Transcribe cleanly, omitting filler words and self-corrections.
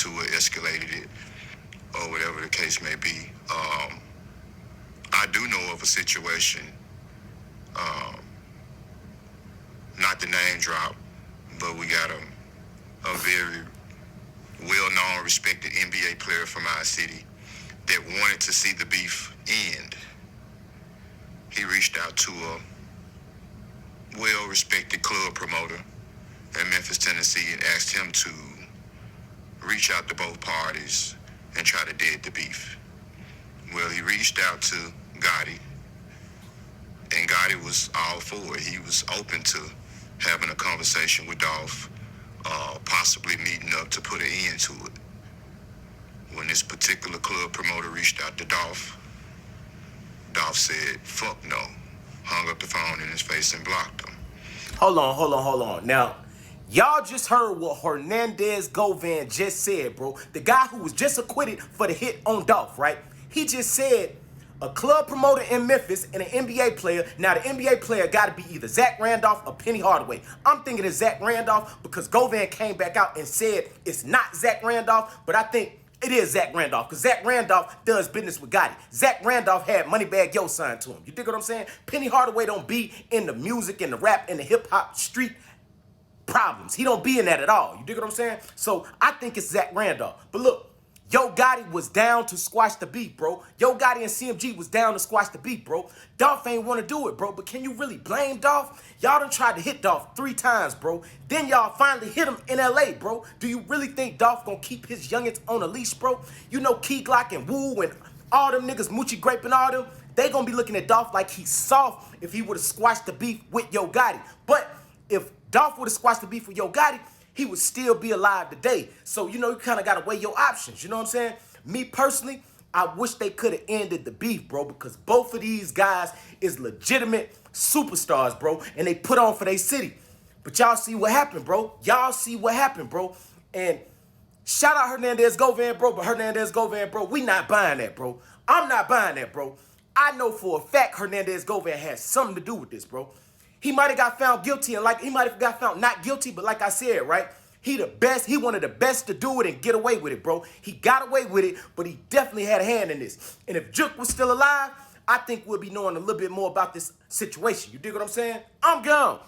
to it, escalated it, or whatever the case may be. I do know of a situation, not the name drop, but we got a very well-known, respected NBA player from our city that wanted to see the beef end. He reached out to a well-respected club promoter in Memphis, Tennessee, and asked him to reach out to both parties and try to dead the beef. Well, he reached out to Gotti, and Gotti was all for it. He was open to having a conversation with Dolph, possibly meeting up to put an end to it. When this particular club promoter reached out to Dolph, Dolph said, fuck no, hung up the phone in his face and blocked him. Hold on. Now, y'all just heard what Hernandez Govan just said, bro. The guy who was just acquitted for the hit on Dolph, right? He just said a club promoter in Memphis and an NBA player. Now, the NBA player got to be either Zach Randolph or Penny Hardaway. I'm thinking it's Zach Randolph because Govan came back out and said it's not Zach Randolph, but I think it is Zach Randolph because Zach Randolph does business with Gotti. Zach Randolph had Moneybagg Yo signed to him. You dig what I'm saying? Penny Hardaway don't be in the music and the rap and the hip-hop street problems. He don't be in that at all. You dig what I'm saying? So I think it's Zach Randolph. But look, Yo Gotti was down to squash the beef, bro. Yo Gotti and CMG was down to squash the beef, bro. Dolph ain't want to do it, bro. But can you really blame Dolph? Y'all done tried to hit Dolph 3 times, bro. Then y'all finally hit him in LA, bro. Do you really think Dolph gonna keep his youngins on a leash, bro? You know Key Glock and Woo and all them niggas, Moochie Grape and all them, they gonna be looking at Dolph like he's soft if he would have squashed the beef with Yo Gotti. But if Dolph would have squashed the beef with Yo Gotti, he would still be alive today. So, you know, you kind of got to weigh your options. You know what I'm saying? Me personally, I wish they could have ended the beef, bro, because both of these guys is legitimate superstars, bro, and they put on for their city. But y'all see what happened, bro. Y'all see what happened, bro. And shout out Hernandez Govan, bro, but Hernandez Govan, bro, we not buying that, bro. I'm not buying that, bro. I know for a fact Hernandez Govan has something to do with this, bro. He might have got found guilty and he might have got found not guilty, but like I said, right? He the best. He one of the best to do it and get away with it, bro. He got away with it, but he definitely had a hand in this. And if Juke was still alive, I think we'll be knowing a little bit more about this situation. You dig what I'm saying? I'm gone.